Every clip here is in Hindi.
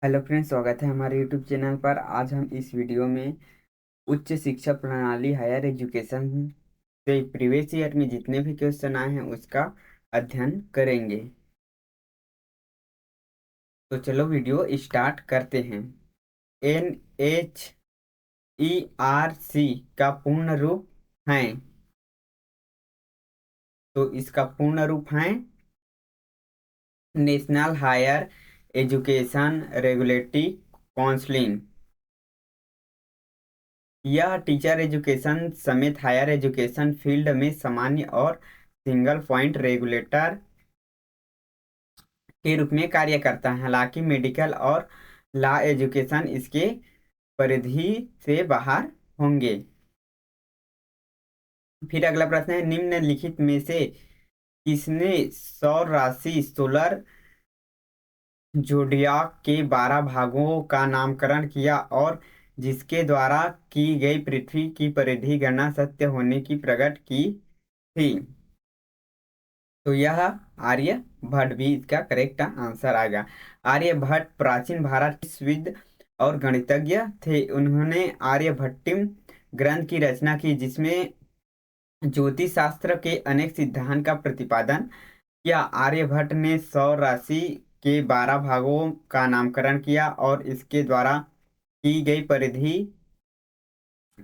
हेलो फ्रेंड्स, स्वागत है हमारे यूट्यूब चैनल पर। आज हम इस वीडियो में उच्च शिक्षा प्रणाली हायर एजुकेशन से प्रीवियस ईयर में जितने भी क्वेश्चन आए हैं उसका अध्ययन करेंगे। तो चलो वीडियो स्टार्ट करते हैं। NHERC का पूर्ण रूप है, तो इसका पूर्ण रूप है National Higher Education Regulatory Council. यह टीचर एजुकेशन समेत हायर एजुकेशन फील्ड में सामान्य और सिंगल पॉइंट रेगुलेटर के रूप में कार्य करता है। हालांकि मेडिकल और लॉ एजुकेशन इसके परिधि से बाहर होंगे। फिर अगला प्रश्न है, निम्नलिखित में से किसने सौर राशि सोलर जोडियाक के 12 भागों का नामकरण किया और जिसके द्वारा की गई पृथ्वी की परिधि गणना सत्य होने की प्रकट की थी? तो यह आर्यभट्ट भी इसका करेक्ट आंसर आएगा। आर्यभट्ट प्राचीन भारत के विश्वविद और गणितज्ञ थे। उन्होंने आर्यभट्टियम ग्रंथ की रचना की, जिसमें ज्योतिष शास्त्र के अनेक सिद्धांत का प्रतिपादन किया। आर्यभट्ट ने सौर राशि के 12 भागों का नामकरण किया और इसके द्वारा की गई परिधि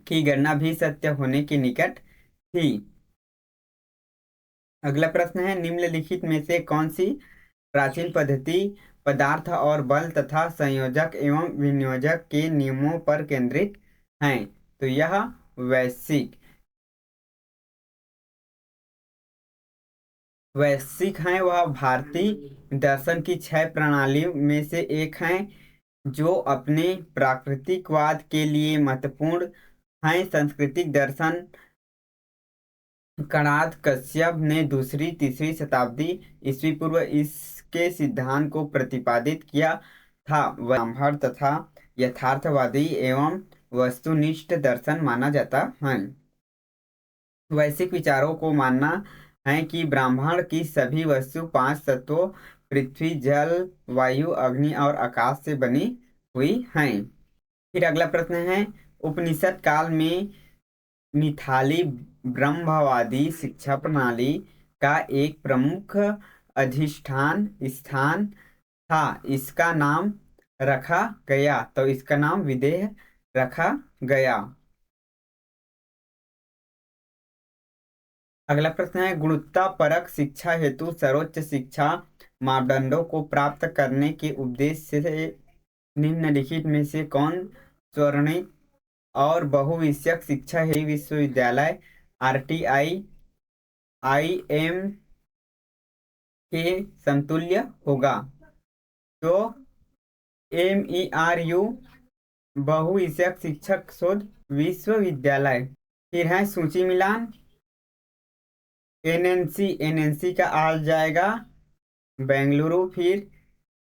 की गणना भी सत्य होने के निकट थी। अगला प्रश्न है, निम्नलिखित में से कौन सी प्राचीन पद्धति पदार्थ और बल तथा संयोजक एवं विनियोजक के नियमों पर केंद्रित है? तो यह वैश्विक वैश्विक है। वह भारतीय दर्शन की 6 प्रणालियों में से एक है जो अपने प्राकृतिकवाद के लिए महत्वपूर्ण है। सांस्कृतिक दर्शन कणाद कश्यप ने दूसरी तीसरी शताब्दी ईस्वी पूर्व इसके सिद्धांत को प्रतिपादित किया था। ब्राह्मण तथा यथार्थवादी एवं वस्तुनिष्ठ दर्शन माना जाता है। वैश्विक विचारों को मानना है कि ब्रह्मांड की सभी वस्तु 5 तत्वों पृथ्वी, जल, वायु, अग्नि और आकाश से बनी हुई हैं। फिर अगला प्रश्न है, उपनिषद काल में मिथाली ब्रह्मवादी शिक्षा प्रणाली का एक प्रमुख अधिष्ठान स्थान था। इसका नाम रखा गया, तो इसका नाम विदेह रखा गया। अगला प्रश्न है, गुणवत्ता परक शिक्षा हेतु सर्वोच्च शिक्षा मापदंडों को प्राप्त करने के उद्देश्य से निम्नलिखित में से कौन स्वर्णित और बहुविषयक शिक्षा हेतु विश्वविद्यालय RTI IM के समतुल्य होगा? तो MERU बहुविषयक शिक्षक शोध विश्वविद्यालय। फिर है सूची मिलान। NNC का आ जाएगा बेंगलुरु। फिर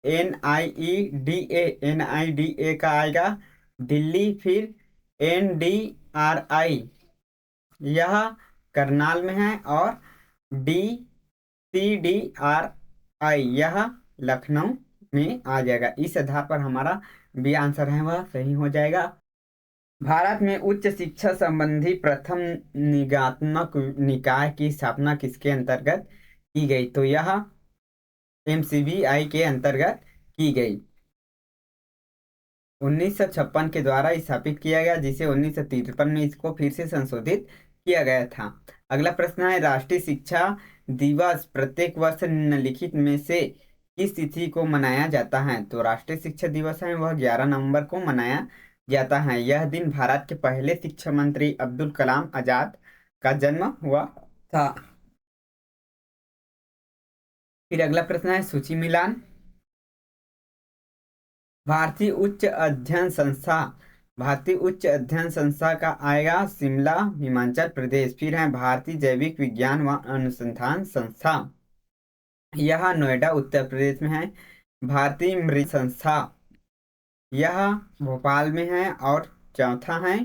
NIEDA का आएगा दिल्ली। फिर NDRI यह करनाल में है और DCDRI यह लखनऊ में आ जाएगा। इस आधार पर हमारा बी आंसर है वह सही हो जाएगा। भारत में उच्च शिक्षा संबंधी प्रथम निगात्मक निकाय की स्थापना किसके अंतर्गत की गई? तो यह MCBI के अंतर्गत की गई। 1956 के द्वारा स्थापित किया गया, जिसे 1953 में इसको फिर से संशोधित किया गया था। अगला प्रश्न है, राष्ट्रीय शिक्षा दिवस प्रत्येक वर्ष निम्नलिखित में से किस तिथि को मनाया जाता है? तो राष्ट्रीय शिक्षा दिवस है वह 11 नवंबर को मनाया जाता है। यह दिन भारत के पहले शिक्षा मंत्री अब्दुल कलाम आजाद का जन्म हुआ था। फिर अगला प्रश्न है, सूची मिलान। भारतीय उच्च अध्ययन संस्था भारतीय उच्च अध्ययन संस्था का आएगा शिमला, हिमाचल प्रदेश। फिर है भारतीय जैविक विज्ञान व अनुसंधान संस्था, यह नोएडा उत्तर प्रदेश में है। भारतीय मृत संस्था यह भोपाल में है। और चौथा है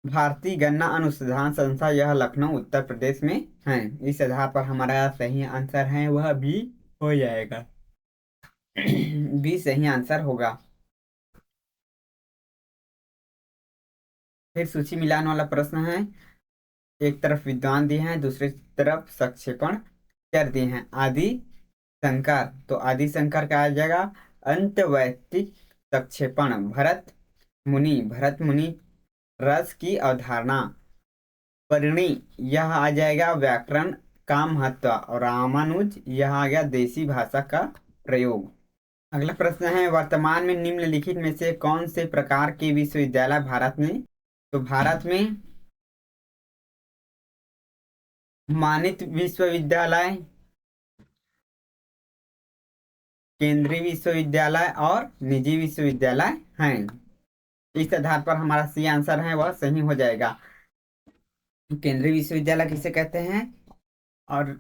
भारतीय गन्ना अनुसंधान संस्था, यह लखनऊ उत्तर प्रदेश में है। इस आधार पर हमारा सही आंसर है वह भी हो जाएगा। भी सही आंसर होगा। फिर सूची मिलान वाला प्रश्न है। एक तरफ विद्वान दिए हैं, दूसरी तरफ संक्षेपण कर दिए हैं। आदि शंकर, तो आदि शंकर का आ जाएगा अंतवैयक्तिक संक्षेपण। भरत मुनि रस की अवधारणा। परिणी, यह आ जाएगा व्याकरण का महत्व। और रामानुज, यह आ गया देसी भाषा का प्रयोग। अगला प्रश्न है, वर्तमान में निम्नलिखित में से कौन से प्रकार के विश्वविद्यालय भारत में, तो भारत में मानित विश्वविद्यालय, केंद्रीय विश्वविद्यालय और निजी विश्वविद्यालय हैं। इस आधार पर हमारा सी आंसर है वह सही हो जाएगा। केंद्रीय विश्वविद्यालय किसे कहते हैं, और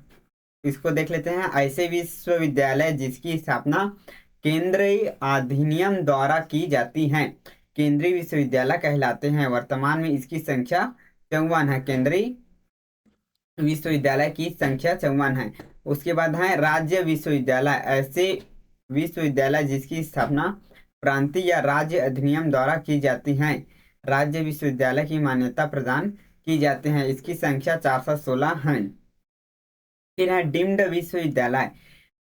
इसको देख लेते हैं। ऐसे विश्वविद्यालय जिसकी स्थापना केंद्रीय अधिनियम द्वारा की जाती है, केंद्रीय विश्वविद्यालय कहलाते हैं। वर्तमान में इसकी संख्या 54 है। केंद्रीय विश्वविद्यालय की संख्या 54 है। उसके बाद है राज्य विश्वविद्यालय, ऐसे विश्वविद्यालय जिसकी स्थापना प्रांतीय या राज्य अधिनियम द्वारा की जाती है, राज्य विश्वविद्यालय की मान्यता प्रदान की जाती है। इसकी संख्या 416 है। फिर है डीम्ड विश्वविद्यालय,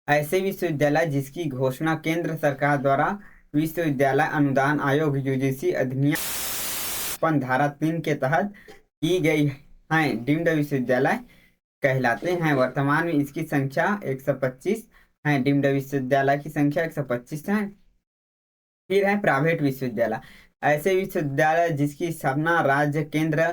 ऐसे विश्वविद्यालय जिसकी घोषणा केंद्र सरकार द्वारा विश्वविद्यालय अनुदान आयोग यूजीसी अधिनियम धारा 3 के तहत की गई है, डीम्ड विश्वविद्यालय कहलाते हैं। वर्तमान में इसकी संख्या 125 है। डीम्ड विश्वविद्यालय की संख्या 125 है। फिर है प्राइवेट विश्वविद्यालय, ऐसे विश्वविद्यालय जिसकी स्थापना राज्य केंद्र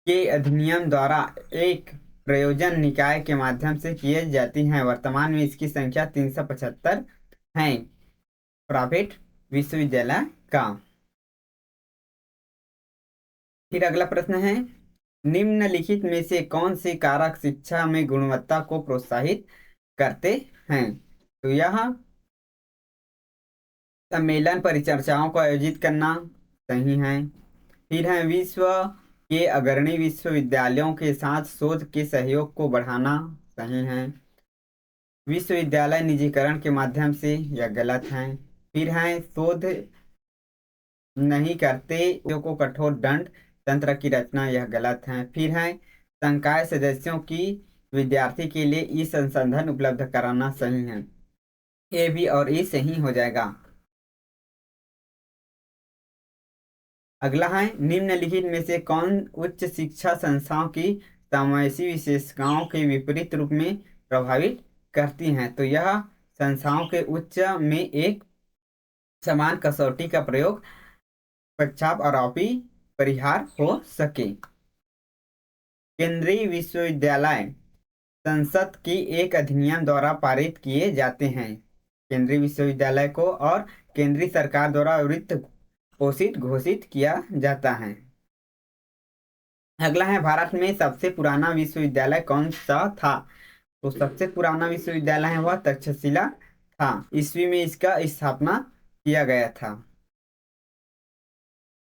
के अधिनियम द्वारा एक प्रयोजन निकाय के माध्यम से किए जाती हैं। वर्तमान में इसकी संख्या 375 है प्राइवेट विश्वविद्यालय का। फिर अगला प्रश्न है, निम्नलिखित में से कौन से कारक शिक्षा में गुणवत्ता को प्रोत्साहित करते हैं, तो यह सम्मेलन परिचर्चाओं को आयोजित करना सही है। फिर है विश्व के अग्रणी विश्वविद्यालयों के साथ शोध के सहयोग को बढ़ाना सही है। विश्वविद्यालय निजीकरण के माध्यम से, यह गलत है। फिर है शोध नहीं करते को कठोर दंड तंत्र की रचना, यह गलत है। फिर है संकाय सदस्यों की विद्यार्थी के लिए ई संसाधन उपलब्ध कराना सही है। ए बी और ई सही हो जाएगा। अगला है, निम्नलिखित में से कौन उच्च शिक्षा संस्थाओं की समावेशी विशेषताओं के विपरीत रूप में प्रभावित करती हैं, तो यह संस्थाओं के उच्च में एक समान कसौटी का प्रयोग पक्षाप आरोपी परिहार हो सके। केंद्रीय विश्वविद्यालय संसद की एक अधिनियम द्वारा पारित किए जाते हैं। केंद्रीय विश्वविद्यालय को और केंद्रीय सरकार द्वारा वित्त पोषित घोषित किया जाता है। अगला है, भारत में सबसे पुराना विश्वविद्यालय कौन सा था, तो सबसे पुराना विश्वविद्यालय है वह तक्षशिला था। ईस्वी में इसका स्थापना किया गया था।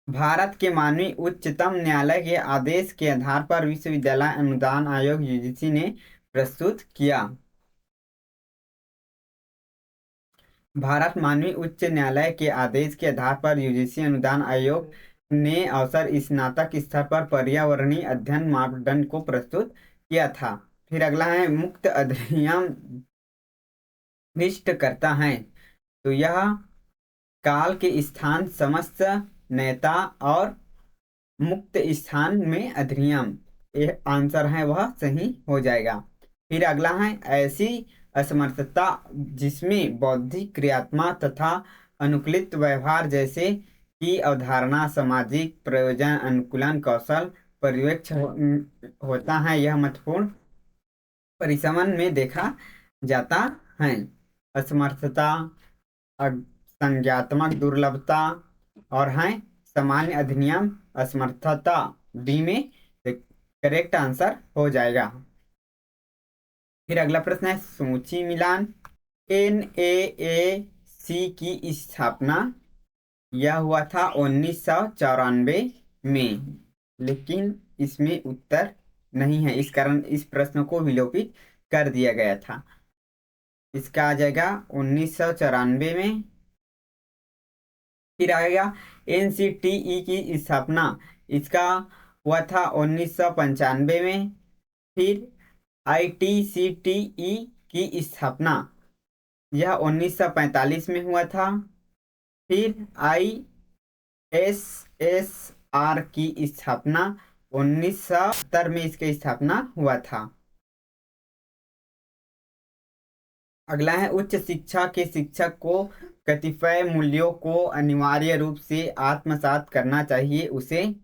भारत के माननीय उच्चतम न्यायालय के आदेश के आधार पर विश्वविद्यालय अनुदान आयोग यूजीसी ने प्रस्तुत किया। भारत माननीय उच्च न्यायालय के आदेश के आधार पर यूजीसी अनुदान आयोग ने अवसर स्नातक स्तर पर पर्यावरणीय अध्ययन मापदंड को प्रस्तुत किया था। फिर अगला है, मुक्त अधिनियम निष्ठ करता है, तो यह काल के स्थान समस्त नेता और मुक्त स्थान में अधिनियम, ये आंसर है वह सही हो जाएगा। फिर अगला है, ऐसी असमर्थता जिसमें बौद्धिक क्रियात्मक तथा अनुकूलित व्यवहार जैसे की अवधारणा सामाजिक प्रयोजन अनुकूलन कौशल पर्यवेक्ष होता है, यह महत्वपूर्ण परिसमन में देखा जाता है। असमर्थता, संज्ञात्मक दुर्लभता और है सामान्य अधिनियम असमर्थता, डी में करेक्ट आंसर हो जाएगा। फिर अगला प्रश्न है, सूची मिलान। NAAC की स्थापना यह हुआ था 1994 में, लेकिन इसमें उत्तर नहीं है, इस कारण इस प्रश्न को विलोपित कर दिया गया था। इसका आ जाएगा 1994 में। फिर आएगा एनसीटीई की स्थापना, इसका हुआ था 1995 में। फिर आईटीसीटीई की स्थापना, यह 1945 में हुआ था। फिर आईएसएसआर की स्थापना 1970 में इसकी स्थापना हुआ था। अगला है उच्च शिक्षा के शिक्षक को कतिपय मूल्यों को अनिवार्य रूप से आत्मसात करना चाहिए, उसे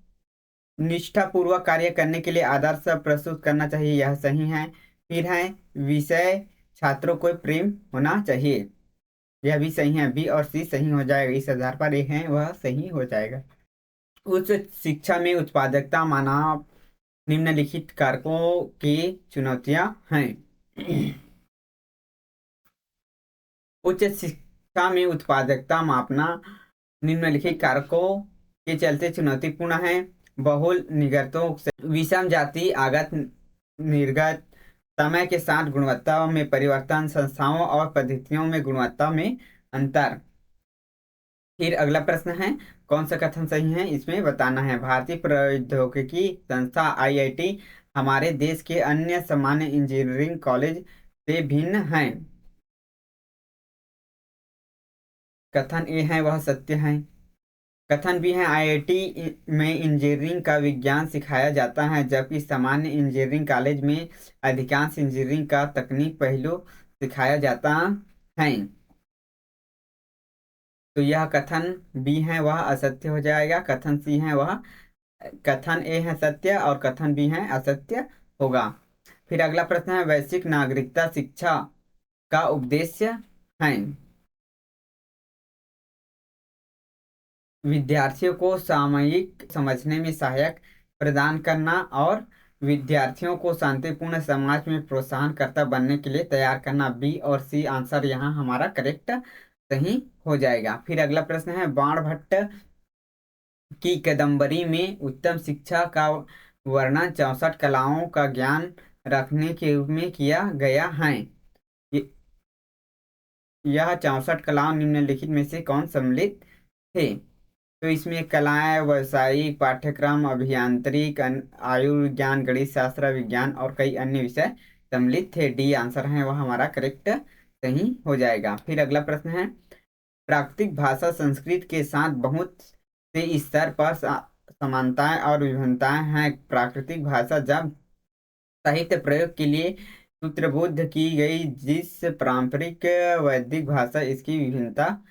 निष्ठापूर्वक कार्य करने के लिए आदर्श प्रस्तुत करना चाहिए, यह सही है। फिर है विषय छात्रों को प्रेम होना चाहिए, यह भी सही है। बी और सी सही हो जाएगा, इस आधार पर एक है वह सही हो जाएगा। उच्च शिक्षा में उत्पादकता मानव निम्नलिखित कारकों की चुनौतियां हैं। उच्च शिक्षा में उत्पादकता मापना निम्नलिखित कारकों के चलते चुनौतीपूर्ण है। बहुल निर्गतों से विषम जाति आगत निर्गत, समय के साथ गुणवत्ता में परिवर्तन, संस्थाओं और पद्धतियों में गुणवत्ता में अंतर। फिर अगला प्रश्न है कौन सा कथन सही है, इसमें बताना है। भारतीय प्रौद्योगिकी संस्था आईआईटी हमारे देश के अन्य सामान्य इंजीनियरिंग कॉलेज से भिन्न है। कथन ए है वह सत्य है। कथन भी है आईआईटी में इंजीनियरिंग का विज्ञान सिखाया जाता है, जबकि सामान्य इंजीनियरिंग कॉलेज में अधिकांश इंजीनियरिंग का तकनीक पहलू सिखाया जाता है। तो यह कथन बी है वह असत्य हो जाएगा। कथन सी है वह, कथन ए है सत्य और कथन बी है असत्य होगा। फिर अगला प्रश्न है वैश्विक नागरिकता शिक्षा का उद्देश्य है विद्यार्थियों को सामयिक समझने में सहायक प्रदान करना और विद्यार्थियों को शांतिपूर्ण समाज में प्रोत्साहन करता बनने के लिए तैयार करना। बी और सी आंसर यहाँ हमारा करेक्ट सही हो जाएगा। फिर अगला प्रश्न है बाणभट्ट की कादंबरी में उत्तम शिक्षा का वर्णन 64 कलाओं का ज्ञान रखने के रूप में किया गया है। ये- यह 64 कलाओं निम्नलिखित में से कौन सम्मिलित थे। तो इसमें कलाएं व्यावसायिक पाठ्यक्रम, अभियांत्रिक, आयुर्विज्ञान, गणित शास्त्र, विज्ञान और कई अन्य विषय सम्मिलित थे। डी आंसर है वह हमारा करेक्ट सही हो जाएगा। फिर अगला प्रश्न है प्राकृतिक भाषा संस्कृत के साथ बहुत से स्तर पर समानताएं और विभिन्नताएं हैं। प्राकृतिक भाषा जब साहित्य प्रयोग के लिए सूत्रबद्ध की गई, जिस पारंपरिक वैदिक भाषा इसकी विभिन्नता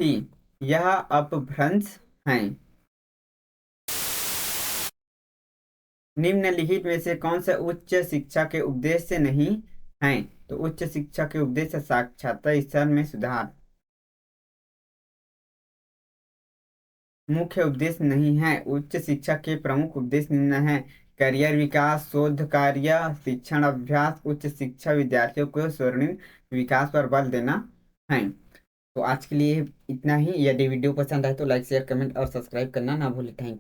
थी, यह अपभ्रंश है। निम्नलिखित में से कौन सा उच्च शिक्षा के उद्देश्य नहीं है। तो उच्च शिक्षा के उद्देश्य साक्षरता स्तर में सुधार मुख्य उद्देश्य नहीं है। उच्च शिक्षा के प्रमुख उद्देश्य निम्न है करियर विकास, शोध कार्य, शिक्षण अभ्यास। उच्च शिक्षा विद्यार्थियों को स्वर्णिम विकास पर बल देना है। तो आज के लिए इतना ही। यदि वीडियो पसंद आए तो लाइक शेयर कमेंट और सब्सक्राइब करना ना भूलें। Thank you.